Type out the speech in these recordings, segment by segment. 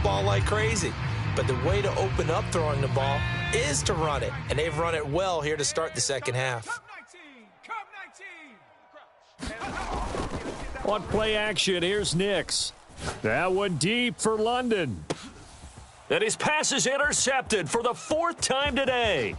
ball like crazy. But the way to open up throwing the ball is to run it, and they've run it well here to start the second half. On play action, here's Nix. That one deep for London. And his pass is intercepted for the fourth time today.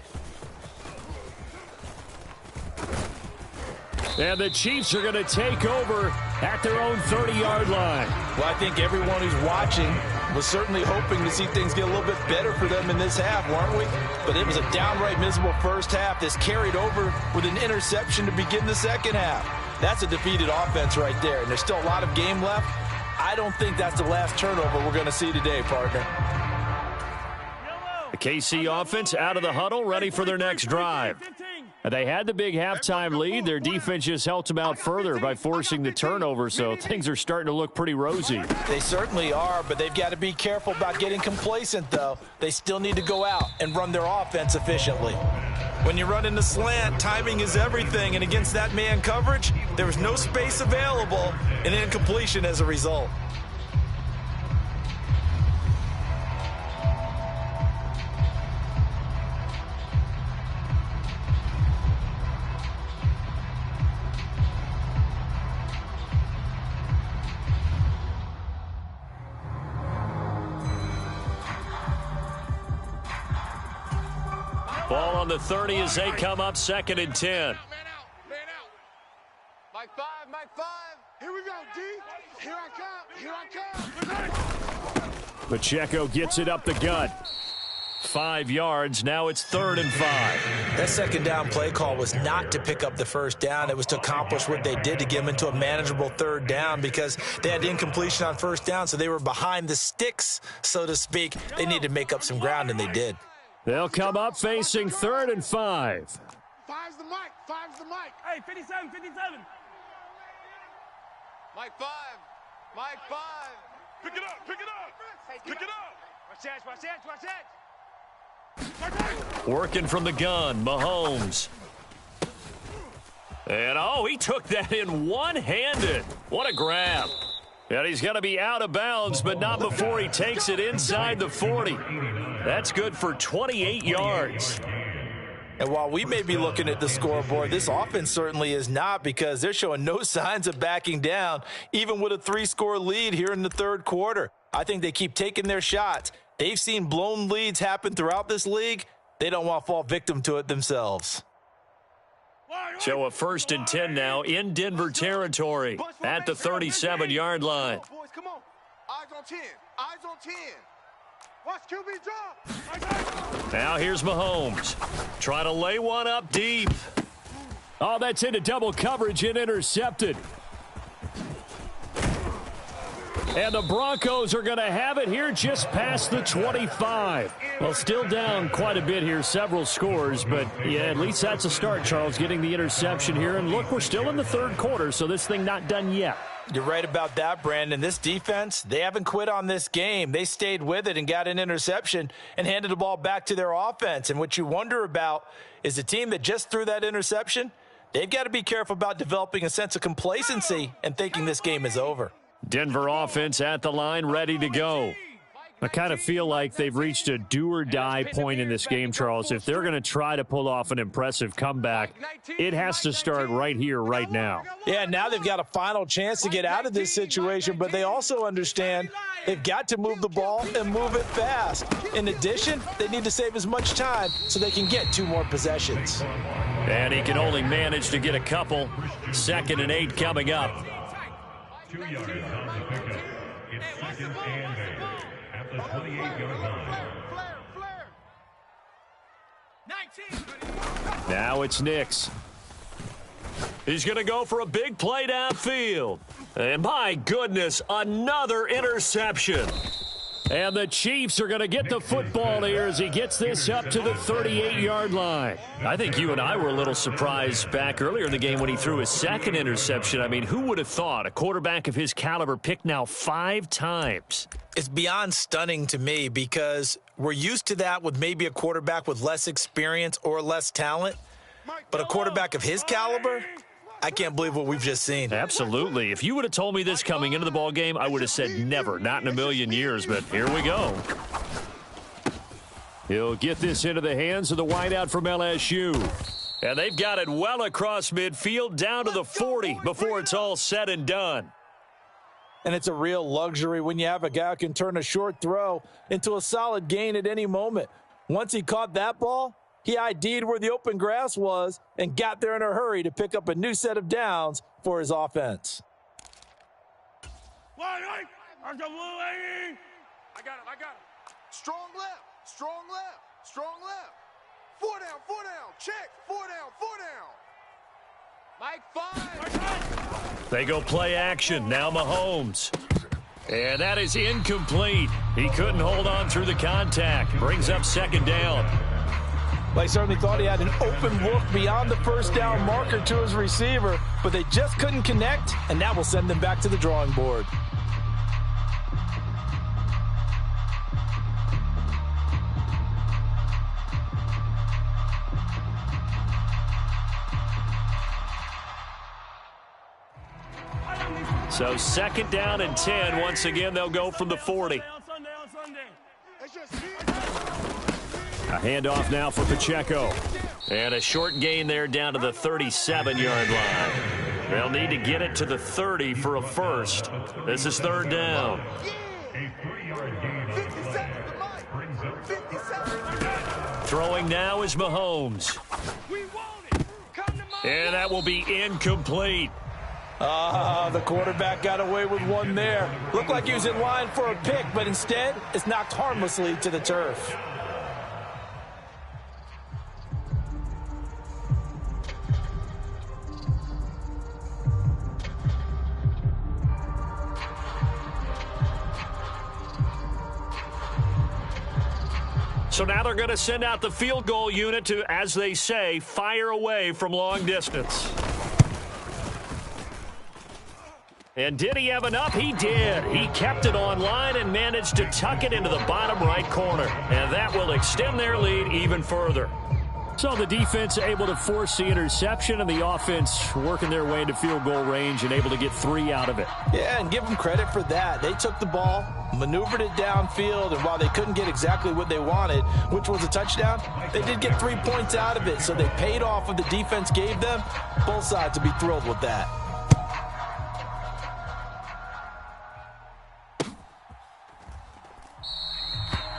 And the Chiefs are going to take over at their own 30-yard line. Well, I think everyone who's watching was certainly hoping to see things get a little bit better for them in this half, weren't we? But it was a downright miserable first half that's carried over with an interception to begin the second half. That's a defeated offense right there, and there's still a lot of game left. I don't think that's the last turnover we're going to see today, partner. The KC offense out of the huddle, ready for their next drive. They had the big halftime lead. Their defense just helped them out further by forcing the turnover, so things are starting to look pretty rosy. They certainly are, but they've got to be careful about getting complacent, though. They still need to go out and run their offense efficiently. When you run in the slant, timing is everything, and against that man coverage, there was no space available, and incompletion as a result. Ball on the 30 as they come up 2nd and 10. Man out. Mike 5. Here we go, D. Here I come. Pacheco gets it up the gut. 5 yards. Now it's 3rd and 5. That second down play call was not to pick up the first down. It was to accomplish what they did to get them into a manageable 3rd down because they had incompletion on first down, so they were behind the sticks, so to speak. They needed to make up some ground, and they did. They'll come up facing 3rd and 5. Five's the mic. Hey, 57. Mike 5. Pick it up. Watch that. Working from the gun, Mahomes. And, he took that in one-handed. What a grab. And he's going to be out of bounds, but not before he takes it inside the 40. That's good for 28 yards. And while we may be looking at the scoreboard, this offense certainly is not because they're showing no signs of backing down, even with a 3-score lead here in the third quarter. I think they keep taking their shots. They've seen blown leads happen throughout this league. They don't want to fall victim to it themselves. So a 1st and 10 now in Denver territory at the 37-yard line. Boys, come on. Eyes on 10. Watch QB drop. Now here's Mahomes. Trying to lay one up deep. Oh, that's into double coverage and intercepted. And the Broncos are going to have it here just past the 25. Well, still down quite a bit here, several scores, but yeah, at least that's a start, Charles, getting the interception here. And look, we're still in the third quarter, so this thing not done yet. You're right about that, Brandon. This defense, they haven't quit on this game. They stayed with it and got an interception and handed the ball back to their offense. And what you wonder about is the team that just threw that interception, they've got to be careful about developing a sense of complacency and thinking this game is over. Denver offense at the line, ready to go. I kind of feel like they've reached a do-or-die point in this game, Charles. If they're going to try to pull off an impressive comeback, it has to start right here, right now. Yeah, now they've got a final chance to get out of this situation, but they also understand they've got to move the ball and move it fast. In addition, they need to save as much time so they can get 2 more possessions. And he can only manage to get a couple. 2nd and 8 coming up. 2 yards on the pickup. It's 2nd and 8 at the 28-yard line. Now it's Nix. He's going to go for a big play downfield. And my goodness, another interception. And the Chiefs are going to get the football here as he gets this up to the 38-yard line. I think you and I were a little surprised back earlier in the game when he threw his 2nd interception. I mean, who would have thought a quarterback of his caliber picked now 5 times? It's beyond stunning to me because we're used to that with maybe a quarterback with less experience or less talent. But a quarterback of his caliber, I can't believe what we've just seen. Absolutely. If you would have told me this coming into the ball game, I would have said never, not in a million years, but here we go. He'll get this into the hands of the wideout from LSU. And they've got it well across midfield down to the 40 before it's all said and done. And it's a real luxury when you have a guy who can turn a short throw into a solid gain at any moment. Once he caught that ball, he ID'd where the open grass was and got there in a hurry to pick up a new set of downs for his offense. I got him. Strong left, strong left, strong left. 4 down, check. 4 down. Mike 5. They go play action. Now Mahomes. And that is incomplete. He couldn't hold on through the contact. Brings up second down. They certainly thought he had an open look beyond the first down marker to his receiver, but they just couldn't connect, and that will send them back to the drawing board. So second down and 10. Once again, they'll go from the 40. A handoff now for Pacheco. And a short gain there down to the 37-yard line. They'll need to get it to the 30 for a first. This is third down. Throwing now is Mahomes. And that will be incomplete. The quarterback got away with one there. Looked like he was in line for a pick, but instead, it's knocked harmlessly to the turf. So now they're going to send out the field goal unit to, as they say, fire away from long distance. And did he have enough? He did. He kept it on line and managed to tuck it into the bottom right corner. And that will extend their lead even further. So the defense able to force the interception, and the offense working their way into field goal range and able to get 3 out of it. Yeah, and give them credit for that. They took the ball, maneuvered it downfield, and while they couldn't get exactly what they wanted, which was a touchdown, they did get 3 points out of it. So they paid off what the defense gave them. Both sides will be thrilled with that.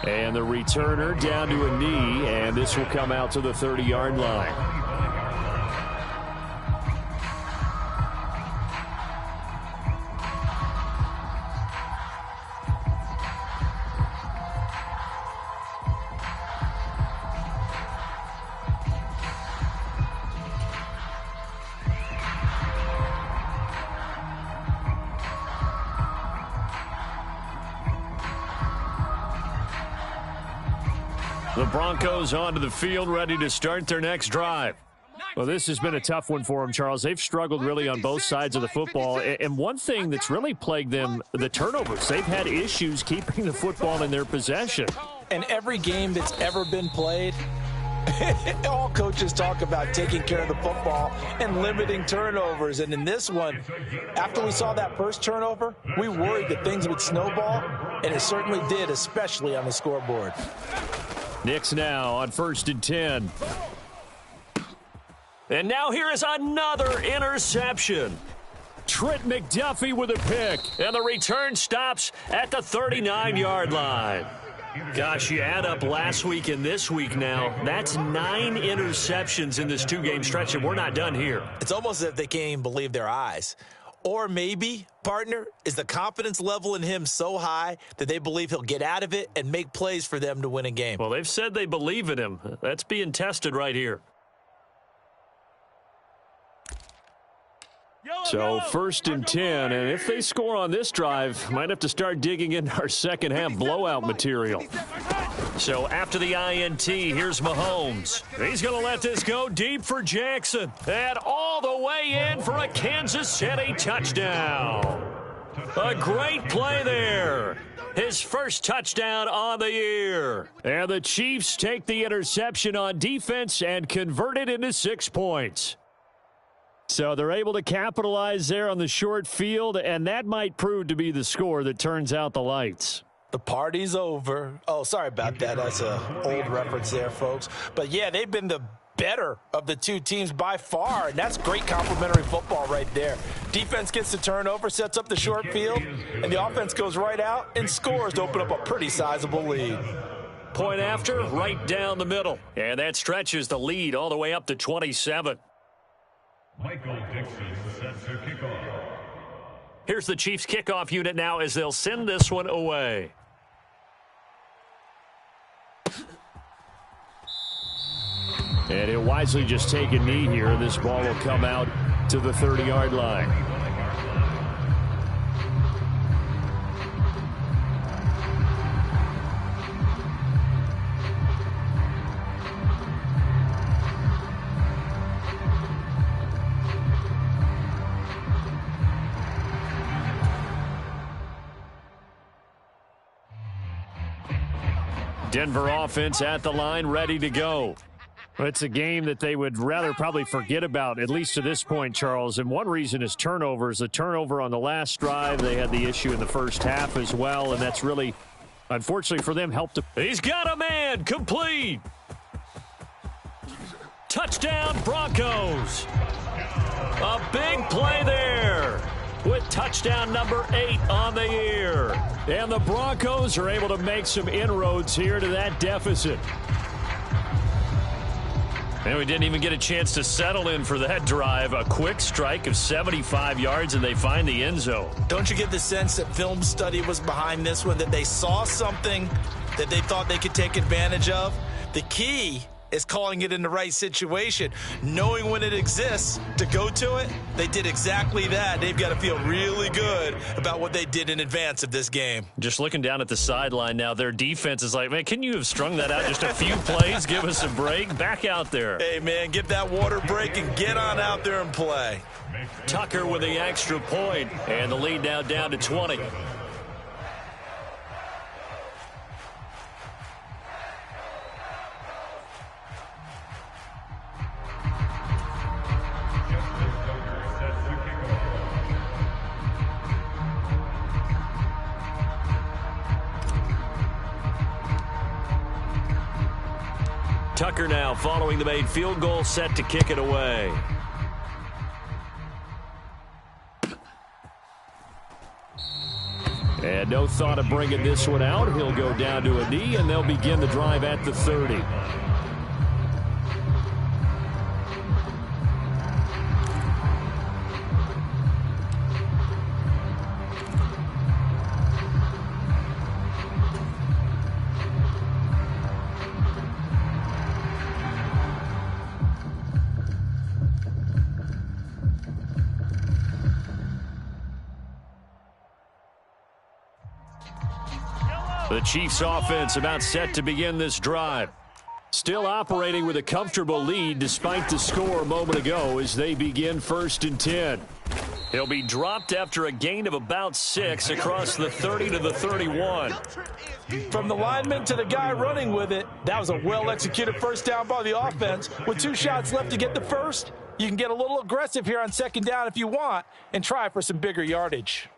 And the returner down to a knee, and this will come out to the 30-yard line. The Broncos onto the field, ready to start their next drive. Well, this has been a tough one for them, Charles. They've struggled really on both sides of the football. And one thing that's really plagued them, the turnovers. They've had issues keeping the football in their possession. And every game that's ever been played, all coaches talk about taking care of the football and limiting turnovers. And in this one, after we saw that first turnover, we worried that things would snowball, and it certainly did, especially on the scoreboard. Knicks now on 1st and 10. And now here is another interception. Trent McDuffie with a pick. And the return stops at the 39-yard line. Gosh, you add up last week and this week now. That's 9 interceptions in this 2-game stretch, and we're not done here. It's almost as if they can't even believe their eyes. Or maybe, partner, is the confidence level in him so high that they believe he'll get out of it and make plays for them to win a game. Well, they've said they believe in him. That's being tested right here. So 1st and 10, and if they score on this drive, might have to start digging into our second half blowout material. So after the INT, here's Mahomes. He's going to let this go deep for Jackson. And all the way in for a Kansas City touchdown. A great play there. His first touchdown on the year. And the Chiefs take the interception on defense and convert it into 6 points. So they're able to capitalize there on the short field, and that might prove to be the score that turns out the lights. The party's over. Oh, sorry about that. That's an old reference there, folks. But, yeah, they've been the better of the two teams by far, and that's great complimentary football right there. Defense gets the turnover, sets up the short field, and the offense goes right out and scores to open up a pretty sizable lead. Point after, right down the middle. And that stretches the lead all the way up to 27. Michael Dixon set to kickoff. Here's the Chiefs kickoff unit now as they'll send this one away. And he'll wisely just take a knee here. This ball will come out to the 30-yard line. Denver offense at the line, ready to go. It's a game that they would rather probably forget about, at least to this point, Charles. And one reason is turnovers. A turnover on the last drive. They had the issue in the first half as well, and that's really, unfortunately for them, helped. He's got a man, complete. Touchdown, Broncos. A big play there with touchdown number 8 on the year. And the Broncos are able to make some inroads here to that deficit. And we didn't even get a chance to settle in for that drive. A quick strike of 75 yards, and they find the end zone. Don't you get the sense that film study was behind this one, that they saw something that they thought they could take advantage of? The key is calling it in the right situation, knowing when it exists to go to it. They did exactly that. They've got to feel really good about what they did in advance of this game. Just looking down at the sideline now, their defense is like, man, can you have strung that out just a few plays? Give us a break. Back out there. Hey, man, get that water break and get on out there and play. Tucker with the extra point, and the lead now down to 20. Tucker now following the made field goal, set to kick it away. And no thought of bringing this one out. He'll go down to a knee, and they'll begin the drive at the 30. The Chiefs offense about set to begin this drive. Still operating with a comfortable lead despite the score a moment ago as they begin 1st and 10. He'll be dropped after a gain of about 6 across the 30 to the 31. From the lineman to the guy running with it, that was a well-executed first down by the offense. With 2 shots left to get the first, you can get a little aggressive here on 2nd down if you want and try for some bigger yardage.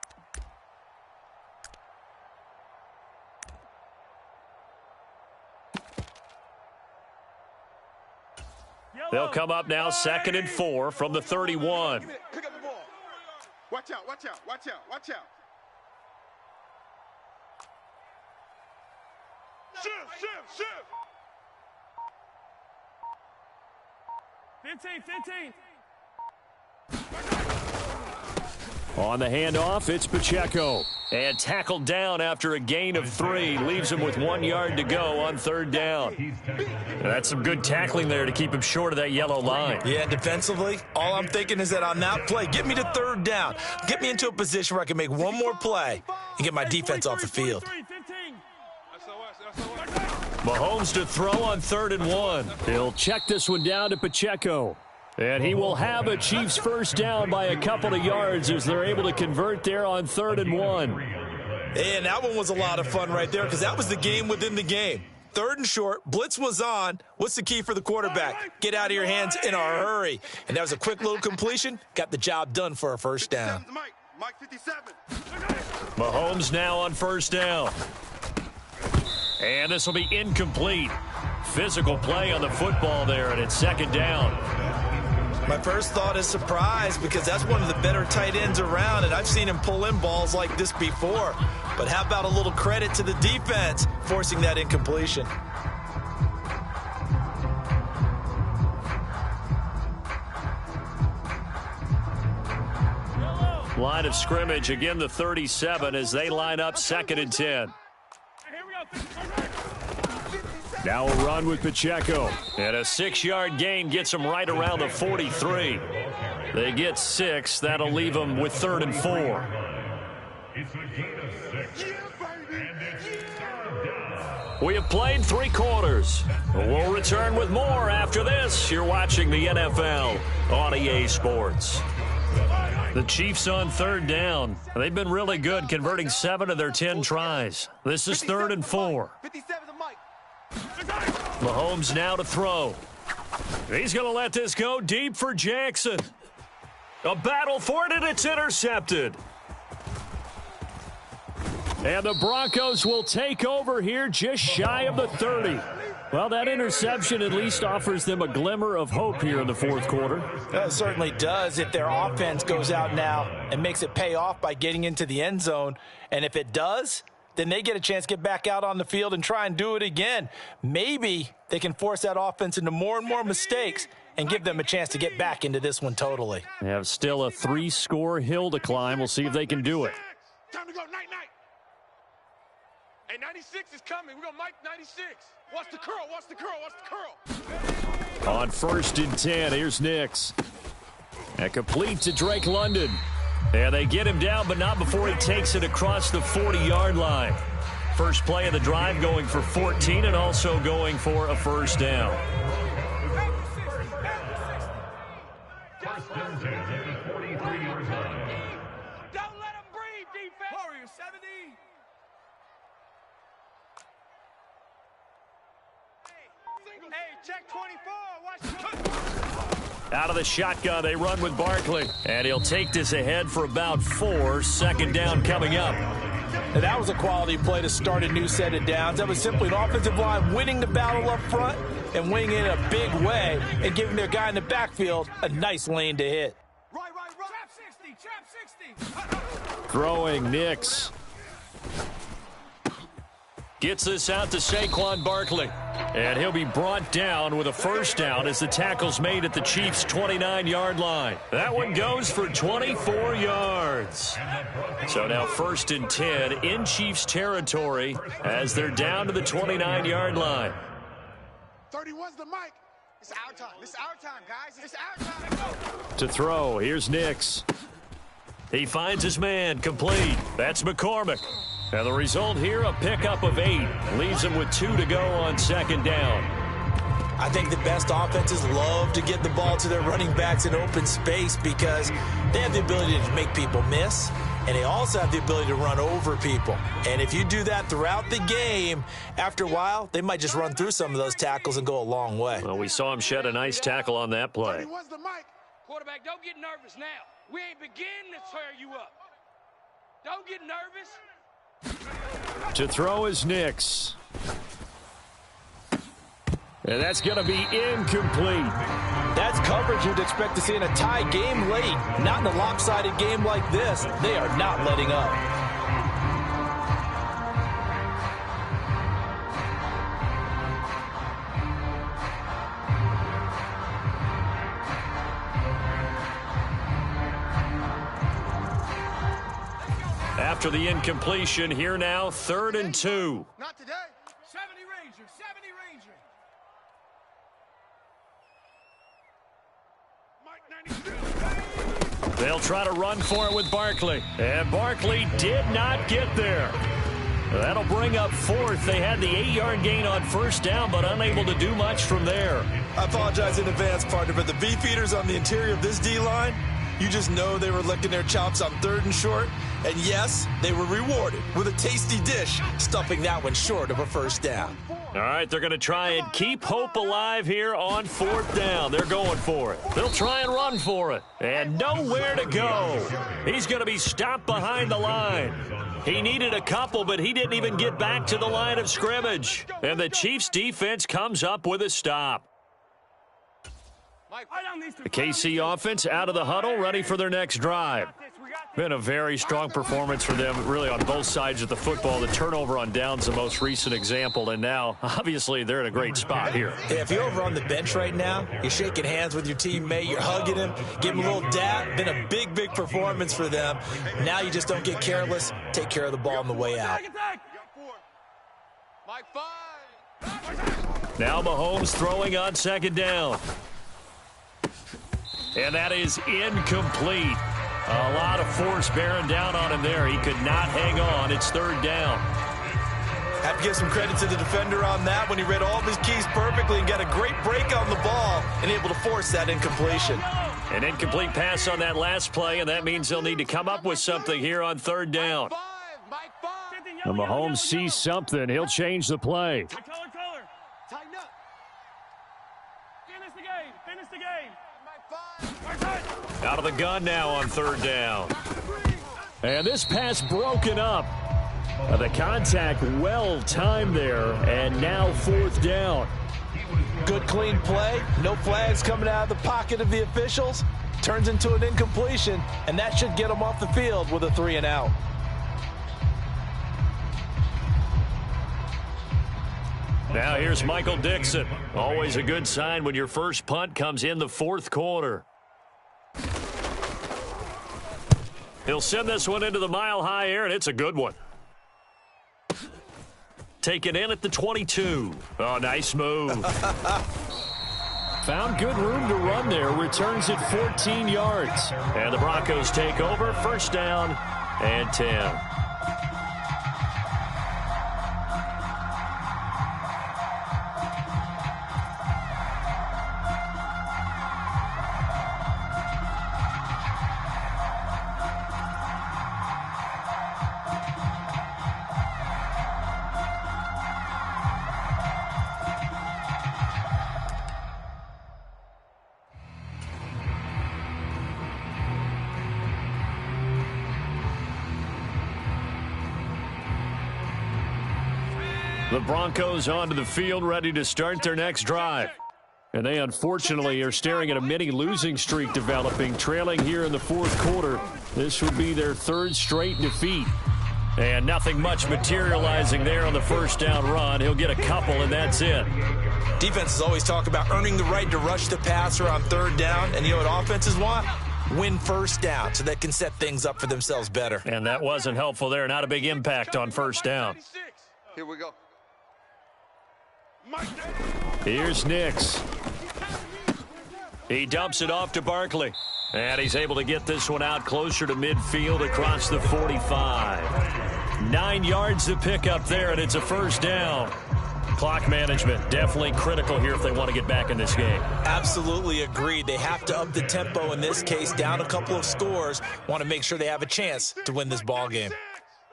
They'll come up now 2nd and 4 from the 31. Pick up the ball. Watch out, watch out, watch out, watch out. Shift. 15. On the handoff, it's Pacheco. And tackled down after a gain of 3. Leaves him with 1 yard to go on 3rd down. That's some good tackling there to keep him short of that yellow line. Yeah, defensively, all I'm thinking is that on that play, get me to 3rd down. Get me into a position where I can make one more play and get my defense off the field. Mahomes to throw on 3rd and 1. He'll check this one down to Pacheco. And he will have a Chiefs first down by a couple of yards as they're able to convert there on 3rd and 1. And that one was a lot of fun right there because that was the game within the game. 3rd and short. Blitz was on. What's the key for the quarterback? Get out of your hands in a hurry. And that was a quick little completion. Got the job done for a first down. Mike 57. Mahomes now on 1st down. And this will be incomplete. Physical play on the football there, and it's 2nd down. My first thought is surprise, because that's one of the better tight ends around, and I've seen him pull in balls like this before. But how about a little credit to the defense forcing that incompletion? Line of scrimmage, again the 37 as they line up 2nd and 10. Now a run with Pacheco. And a 6-yard gain gets them right around the 43. They get 6. That'll leave them with 3rd and 4. It's a gain of 6. And it's 3rd down. We have played 3 quarters. We'll return with more after this. You're watching the NFL on EA Sports. The Chiefs on 3rd down. They've been really good, converting 7 of their 10 tries. This is 3rd and 4. 57 to Mike. Mahomes now to throw. He's going to let this go deep for Jackson. A battle for it, and it's intercepted. And the Broncos will take over here just shy of the 30. Well, that interception at least offers them a glimmer of hope here in the 4th quarter. It certainly does if their offense goes out now and makes it pay off by getting into the end zone. And if it does, then they get a chance to get back out on the field and try and do it again. Maybe they can force that offense into more and more mistakes and give them a chance to get back into this one totally. They have still a 3-score hill to climb. We'll see if they can do it. Time to go, night. Hey, 96 is coming. We're going to Mike 96. Watch the curl. On 1st and 10, here's Nix. And complete to Drake London. And they get him down, but not before he takes it across the 40-yard line. First play of the drive going for 14 and also going for a 1st down. 1st and 10 at the 43-yard line. Don't let him breathe, defense. Warrior 70. Hey, check 24. Watch Out of the shotgun, they run with Barkley. And he'll take this ahead for about 4. 2nd down coming up. And that was a quality play to start a new set of downs. That was simply an offensive line winning the battle up front and winning it in a big way and giving their guy in the backfield a nice lane to hit. Right. Trap 60. Throwing Nix. Gets this out to Saquon Barkley. And he'll be brought down with a 1st down as the tackle's made at the Chiefs' 29-yard line. That one goes for 24 yards. So now 1st and 10 in Chiefs territory as they're down to the 29-yard line. 31's the mic. It's our time. Guys. It's our time. To throw, here's Nix. He finds his man, complete. That's McCormick. And the result here, a pickup of 8. Leaves him with 2 to go on 2nd down. I think the best offenses love to get the ball to their running backs in open space because they have the ability to make people miss, and they also have the ability to run over people. And if you do that throughout the game, after a while, they might just run through some of those tackles and go a long way. Well, we saw him shed a nice tackle on that play. 31's the mic. Quarterback, don't get nervous now. We ain't beginning to tear you up. Don't get nervous. To throw is Nix. And that's going to be incomplete. That's coverage you'd expect to see in a tie game late. Not in a lopsided game like this. They are not letting up. After the incompletion, here now, 3rd and 2. Not today. 70 Ranger. Mike 92. They'll try to run for it with Barkley. And Barkley did not get there. That'll bring up 4th. They had the 8-yard gain on 1st down, but unable to do much from there. I apologize in advance, partner, but the beef eaters on the interior of this D-line, you just know they were licking their chops on 3rd and short, And yes, they were rewarded with a tasty dish, stuffing that one short of a first down. All right, they're going to try and keep hope alive here on 4th down. They're going for it. They'll try and run for it. And nowhere to go. He's going to be stopped behind the line. He needed a couple, but he didn't even get back to the line of scrimmage. And the Chiefs defense comes up with a stop. The KC offense out of the huddle, ready for their next drive. Been a very strong performance for them, really, on both sides of the football. The turnover on downs, the most recent example, and now, obviously, they're in a great spot here. Yeah, if you're over on the bench right now, you're shaking hands with your teammate, you're hugging him, giving him a little dap. Been a big, big performance for them. Now you just don't get careless. Take care of the ball on the way out. Now Mahomes throwing on 2nd down. And that is incomplete. A lot of force bearing down on him there. He could not hang on. It's 3rd down. Have to give some credit to the defender on that when he read all of his keys perfectly and got a great break on the ball and able to force that incompletion. An incomplete pass on that last play, and that means they'll need to come up with something here on 3rd down. And Mahomes sees something. He'll change the play. Tighten up. Finish the game. Finish the game. Out of the gun now on 3rd down. And this pass broken up. The contact well timed there, and now 4th down. Good clean play. No flags coming out of the pocket of the officials. Turns into an incompletion, and that should get them off the field with a 3 and out. Now here's Michael Dixon. Always a good sign when your first punt comes in the 4th quarter. He'll send this one into the mile-high air, and it's a good one. Taken in at the 22. Oh, nice move. Found good room to run there. Returns it 14 yards. And the Broncos take over. 1st down and 10. The Broncos onto the field, ready to start their next drive. And they, unfortunately, are staring at a mini losing streak developing, trailing here in the 4th quarter. This would be their 3rd straight defeat. And nothing much materializing there on the 1st down run. He'll get a couple, and that's it. Defenses always talk about earning the right to rush the passer on 3rd down. And you know what offenses want? Win 1st down so they can set things up for themselves better. And that wasn't helpful there. Not a big impact on 1st down. Here we go. Here's Nix. He dumps it off to Barkley. And he's able to get this one out closer to midfield across the 45. 9 yards to pick up there, and it's a 1st down. Clock management, definitely critical here if they want to get back in this game. Absolutely agreed. They have to up the tempo in this case, down a couple of scores. Want to make sure they have a chance to win this ball game.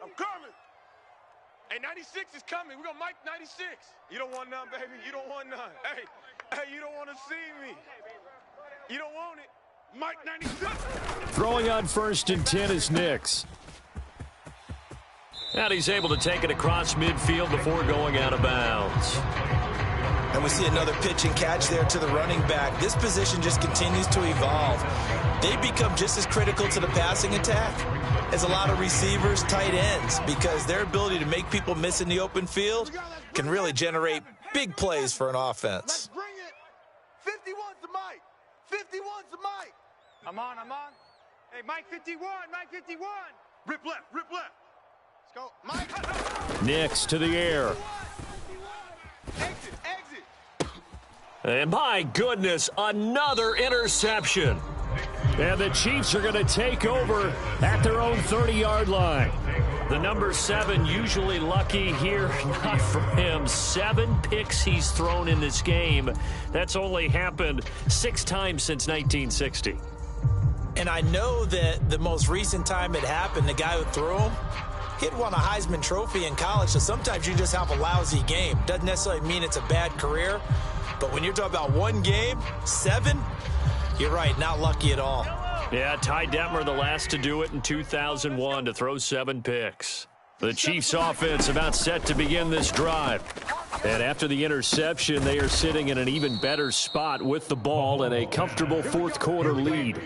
I'm coming. Hey, 96 is coming. We're going to mic 96. You don't want none, baby. You don't want none. Hey, you don't want to see me. You don't want it. Mike 96. Throwing on 1st and 10 is Nix. And he's able to take it across midfield before going out of bounds. And we see another pitch and catch there to the running back. This position just continues to evolve. They become just as critical to the passing attack as a lot of receivers, tight ends, because their ability to make people miss in the open field can really generate big plays for an offense. Let's bring it. 51's the mic. 51's the mic. I'm on. Hey, Mike 51, Mike 51. Rip left. Let's go. Mike. Nix to the air. Exit. And my goodness, another interception. And the Chiefs are going to take over at their own 30-yard line. The number 7 usually lucky here, not for him. 7 picks he's thrown in this game. That's only happened 6 times since 1960. And I know that the most recent time it happened, the guy who threw him, he'd won a Heisman Trophy in college, so sometimes you just have a lousy game. Doesn't necessarily mean it's a bad career, but when you're talking about one game, 7, you're right, not lucky at all. Yeah, Ty Detmer, the last to do it in 2001, to throw 7 picks. The Chiefs offense about set to begin this drive. And after the interception, they are sitting in an even better spot with the ball and a comfortable fourth quarter lead.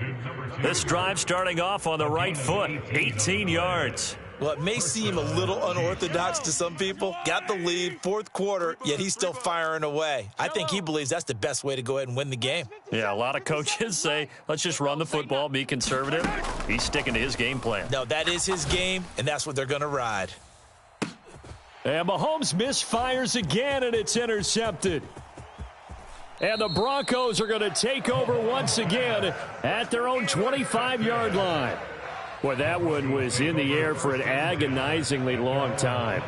This drive starting off on the right foot, 18 yards. Well, it may seem a little unorthodox to some people. Got the lead, fourth quarter, yet he's still firing away. I think he believes that's the best way to go ahead and win the game. Yeah, a lot of coaches say, let's just run the football, be conservative. He's sticking to his game plan. No, that is his game, and that's what they're going to ride. And Mahomes misfires again, and it's intercepted. And the Broncos are going to take over once again at their own 25-yard line. Boy, that one was in the air for an agonizingly long time.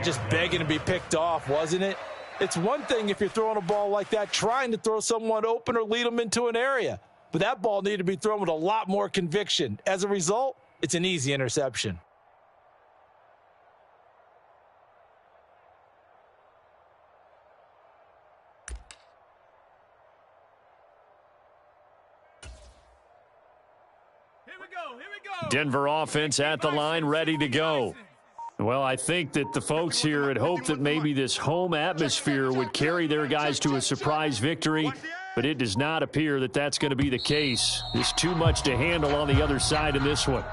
Just begging to be picked off, wasn't it? It's one thing if you're throwing a ball like that, trying to throw someone open or lead them into an area. But that ball needed to be thrown with a lot more conviction. As a result, it's an easy interception. Denver offense at the line, ready to go. Well, I think that the folks here had hoped that maybe this home atmosphere would carry their guys to a surprise victory, but it does not appear that that's going to be the case. There's too much to handle on the other side in this one.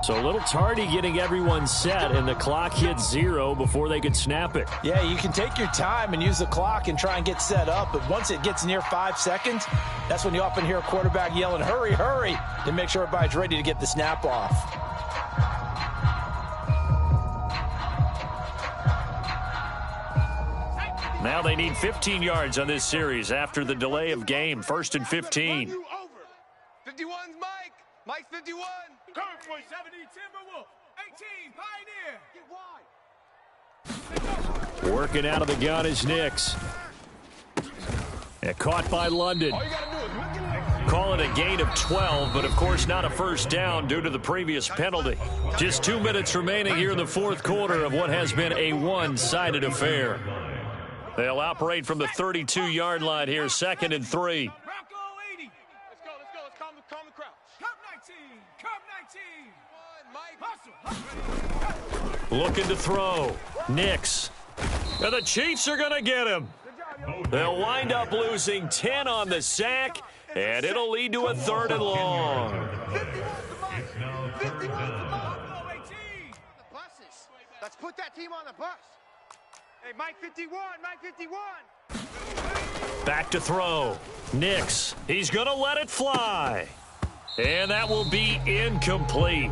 So a little tardy getting everyone set, and the clock hits 0 before they could snap it. Yeah, you can take your time and use the clock and try and get set up, but once it gets near 5 seconds, that's when you often hear a quarterback yelling, hurry, hurry, to make sure everybody's ready to get the snap off. Now they need 15 yards on this series after the delay of game. 1st and 15. 51's Mike. Mike's 51. Coming for 70 Timberwolf. 18 Pioneer. Working out of the gun is Nix. And caught by London. All you got to do is look at it. Call it a gain of 12, but of course not a first down due to the previous penalty. Just 2 minutes remaining here in the fourth quarter of what has been a one-sided affair. They'll operate from the 32-yard line here, 2nd and 3. Bronco 80. Let's go. Let's calm the crowd. Cup 19. Cup 19. Mike. Hustle. Looking to throw. Nix. And the Chiefs are going to get him. They'll wind up losing 10 on the sack, and it'll lead to a 3rd and long. It's now 3rd down. Buses. Let's put that team on the bus. Hey, Mike 51. Mike 51. Back to throw. Nix. He's going to let it fly. And that will be incomplete.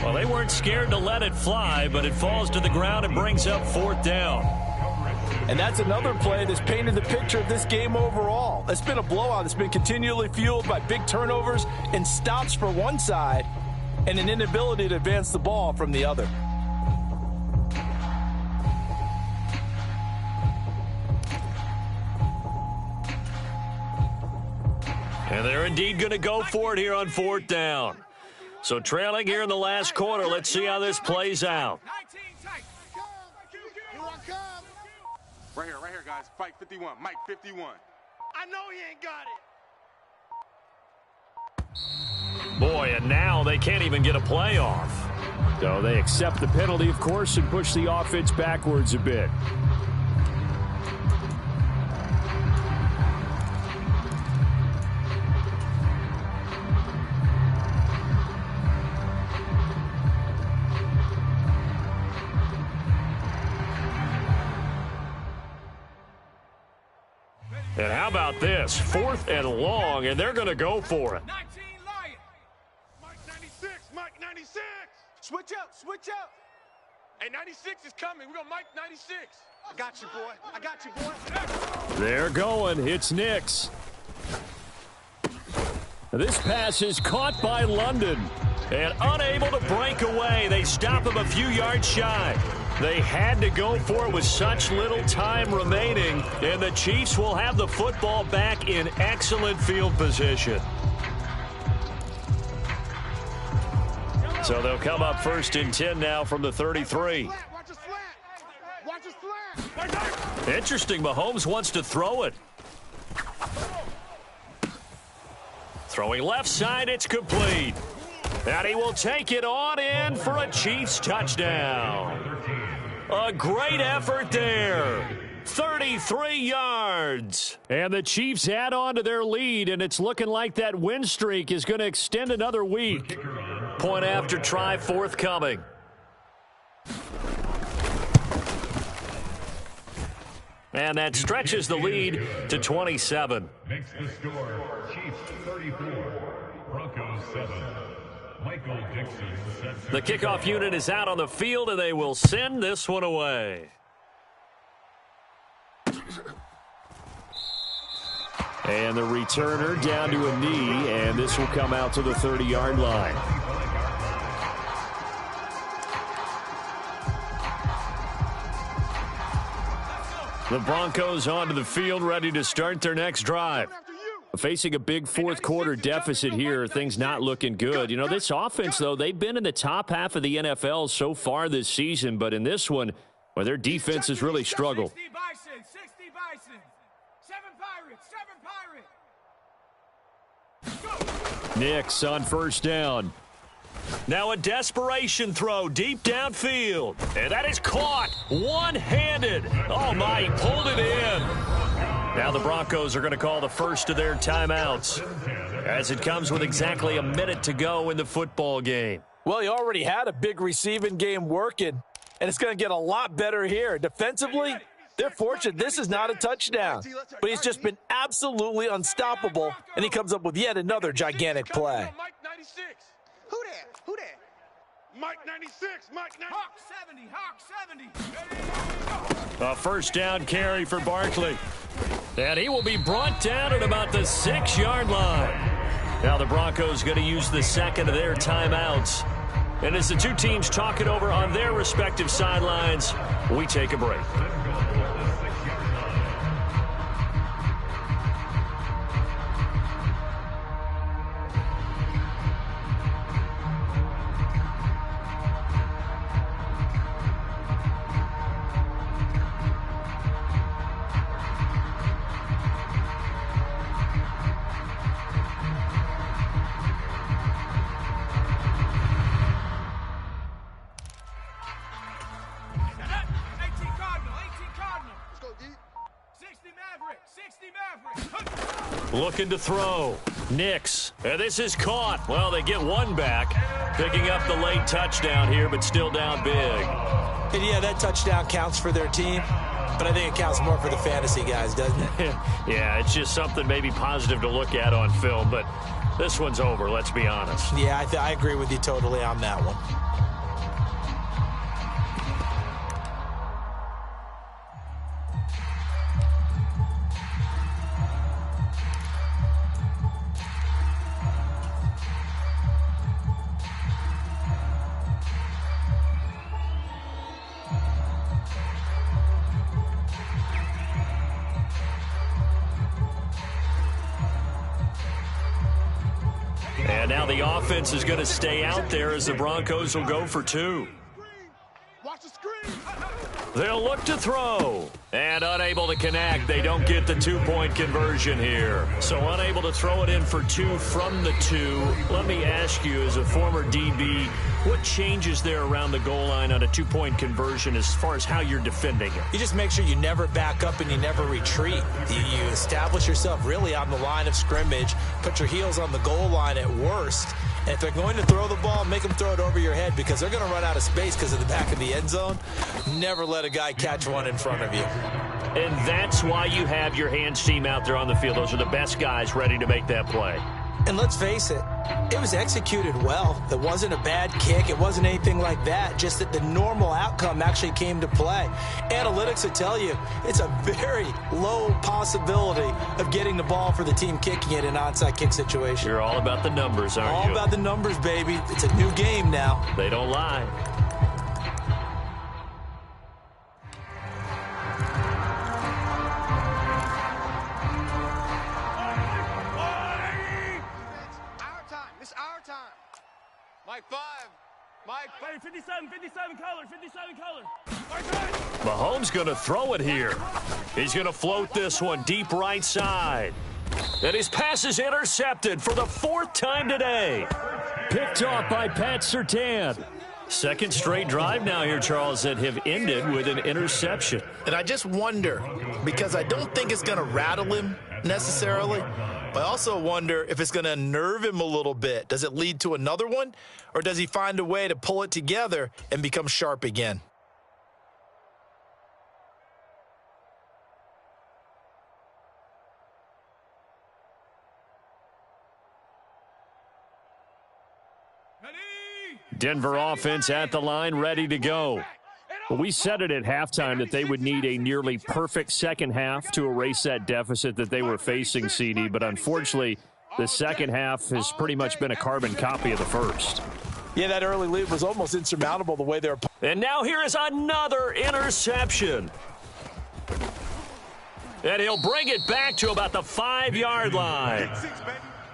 Well, they weren't scared to let it fly, but it falls to the ground and brings up 4th down. And that's another play that's painted the picture of this game overall. It's been a blowout. It's been continually fueled by big turnovers and stops for one side and an inability to advance the ball from the other. And they're indeed going to go for it here on 4th down. So trailing here in the last quarter, let's see how this plays out. Right here, guys. Fight 51. Mike 51. I know he ain't got it. Boy, and now they can't even get a play off. So they accept the penalty, of course, and push the offense backwards a bit. And how about this? 4th and long, and they're going to go for it. 19 Lion. Mike 96. Mike 96. Switch out. Switch out. Hey, 96 is coming. We're going to Mike 96. I got you, boy. I got you, boy. They're going. It's Nix. This pass is caught by London. And unable to break away, they stop him a few yards shy. They had to go for it with such little time remaining, and the Chiefs will have the football back in excellent field position. So they'll come up 1st and 10 now from the 33. Watch his flat. Watch his flat. Interesting. Mahomes wants to throw it. Throwing left side, it's complete. And he will take it on in for a Chiefs touchdown. A great effort there. 33 yards. And the Chiefs add on to their lead, and it's looking like that win streak is going to extend another week. Point after try forthcoming. And that stretches the lead to 27. Makes the score Chiefs 34, Broncos 7. Michael Dixon sets The kickoff unit is out on the field, and they will send this one away. And the returner down to a knee, and this will come out to the 30-yard line. The Broncos onto the field, ready to start their next drive. Facing a big fourth-quarter deficit here, things not looking good. You know, this offense, though, they've been in the top half of the NFL so far this season, but in this one, well, their defense has really struggled. 60 Bison, 7 Pirates. Nix on first down. Now a desperation throw deep downfield. And that is caught one-handed. Oh, my, he pulled it in. Now the Broncos are going to call the first of their timeouts as it comes with exactly a minute to go in the football game. Well, he already had a big receiving game working, and it's going to get a lot better here. Defensively, they're fortunate this is not a touchdown, but he's just been absolutely unstoppable, and he comes up with yet another gigantic play. Mike 96. Who that? Who that? Mike 96. Mike 96. Hawk 70. A first down carry for Barkley. And he will be brought down at about the 6-yard line. Now the Broncos going to use the second of their timeouts. And as the two teams talk it over on their respective sidelines, we take a break. Looking to throw. Nix. And this is caught. Well, they get one back. Picking up the late touchdown here, but still down big. And yeah, that touchdown counts for their team, but I think it counts more for the fantasy guys, doesn't it? Yeah, it's just something maybe positive to look at on film, but this one's over, let's be honest. Yeah, I agree with you totally on that one. And now the offense is going to stay out there as the Broncos will go for two. Watch the screen. They'll look to throw. And unable to connect. They don't get the two-point conversion here. So unable to throw it in for two from the two. Let me ask you, as a former DB, what changes there around the goal line on a two-point conversion as far as how you're defending it? You just make sure you never back up and you never retreat. You establish yourself really on the line of scrimmage, put your heels on the goal line at worst, and if they're going to throw the ball, make them throw it over your head because they're going to run out of space because of the back of the end zone. Never let a guy catch one in front of you. And that's why you have your hands team out there on the field. Those are the best guys ready to make that play. And let's face it, it was executed well. It wasn't a bad kick. It wasn't anything like that. Just that the normal outcome actually came to play. Analytics will tell you it's a very low possibility of getting the ball for the team kicking it in an onside kick situation. You're all about the numbers, aren't you? All about the numbers, baby. It's a new game now. They don't lie. Our time. It's our time. Mike 5. Hey, 57 color, 57 color. Mahomes going to throw it here. He's going to float this one deep right side. And his pass is intercepted for the 4th time today. Picked off by Pat Surtain. Second straight drive now here, Charles, that have ended with an interception. And I just wonder, because I don't think it's going to rattle him necessarily, but I also wonder if it's going to unnerve him a little bit. Does it lead to another one, or does he find a way to pull it together and become sharp again? Denver offense at the line, ready to go. Well, we said it at halftime that they would need a nearly perfect second half to erase that deficit that they were facing, CD, but unfortunately, the second half has pretty much been a carbon copy of the first. Yeah, that early lead was almost insurmountable the way they're... And now here is another interception. And he'll bring it back to about the 5-yard line.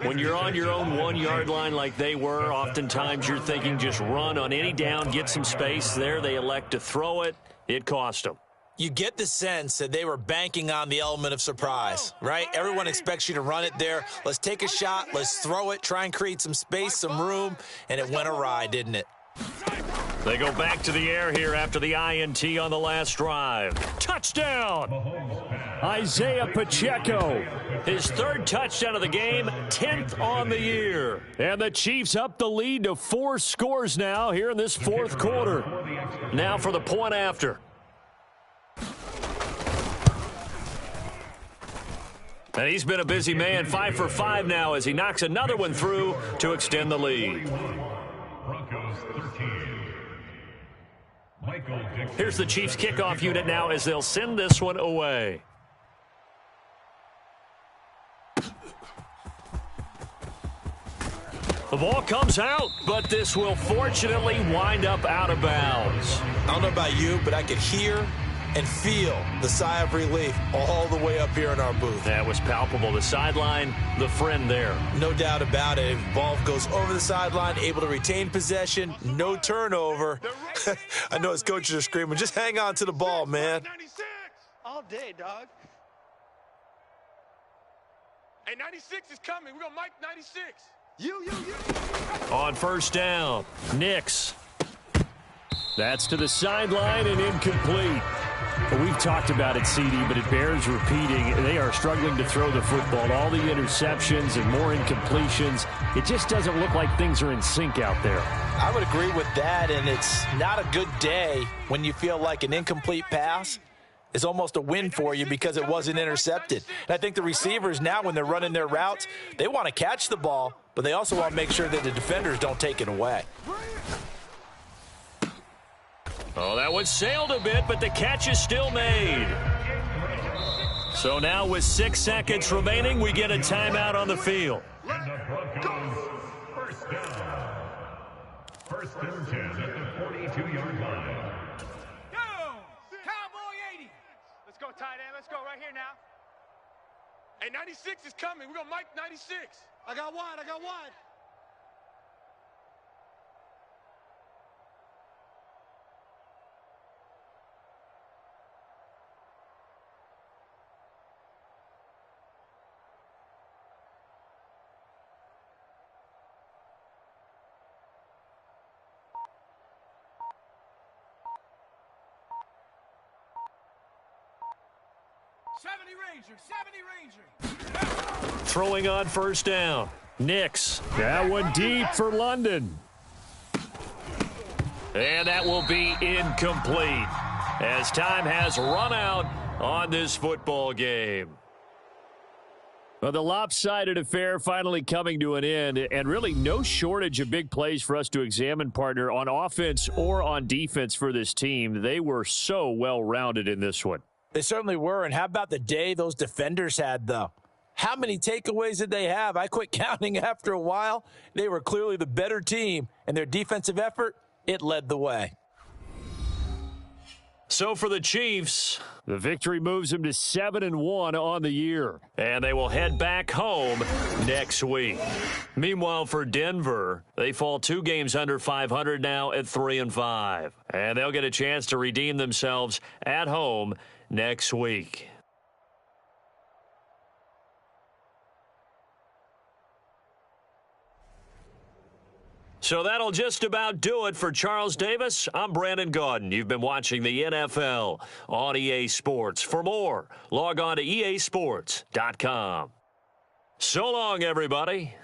When you're on your own 1-yard line like they were, oftentimes you're thinking just run on any down, get some space. There they elect to throw it. It cost them. You get the sense that they were banking on the element of surprise, right? Everyone expects you to run it there. Let's take a shot. Let's throw it. Try and create some space, some room. And it went awry, didn't it? They go back to the air here after the INT on the last drive. Touchdown! Isaiah Pacheco. His 3rd touchdown of the game, 10th on the year. And the Chiefs up the lead to 4 scores now here in this 4th quarter. Now for the point after. And he's been a busy man, 5 for 5 now as he knocks another one through to extend the lead. Broncos 13. Michael Dixon. Here's the Chiefs kickoff unit now as they'll send this one away. The ball comes out, but this will fortunately wind up out of bounds. I don't know about you, but I could hear and feel the sigh of relief all the way up here in our booth. That was palpable. The sideline, the friend there. No doubt about it. Ball goes over the sideline, able to retain possession, no turnover. I know his coaches are screaming, just hang on to the ball, man. 96! All day, dog. Hey, 96 is coming. We're going to mic 96. You. On first down, Nix. That's to the sideline and incomplete. Well, we've talked about it, CD, but it bears repeating. They are struggling to throw the football. All the interceptions and more incompletions. It just doesn't look like things are in sync out there. I would agree with that, and it's not a good day when you feel like an incomplete pass is almost a win for you because it wasn't intercepted. And I think the receivers now, when they're running their routes, they want to catch the ball, but they also want to make sure that the defenders don't take it away. Oh, that one sailed a bit, but the catch is still made. So now with 6 seconds remaining, we get a timeout on the field. And the Broncos first down. 1st and 10 at the 42-yard line. Go! Cowboy 80. Let's go, tight end. Let's go right here now. Hey, 96 is coming. We're going to mic 96. I got one. Ranger. Throwing on first down. Nix. That one deep for London. And that will be incomplete as time has run out on this football game. Well, the lopsided affair finally coming to an end, and really no shortage of big plays for us to examine, partner, on offense or on defense for this team. They were so well-rounded in this one. They certainly were, and how about the day those defenders had, though? How many takeaways did they have? I quit counting after a while. They were clearly the better team, and their defensive effort, it led the way. So for the Chiefs, the victory moves them to 7-1 on the year. And they will head back home next week. Meanwhile, for Denver, they fall 2 games under 500 now at 3-5. And they'll get a chance to redeem themselves at home next week. So that'll just about do it for Charles Davis. I'm Brandon Gaudin. You've been watching the NFL on EA Sports. For more, log on to easports.com. So long, everybody.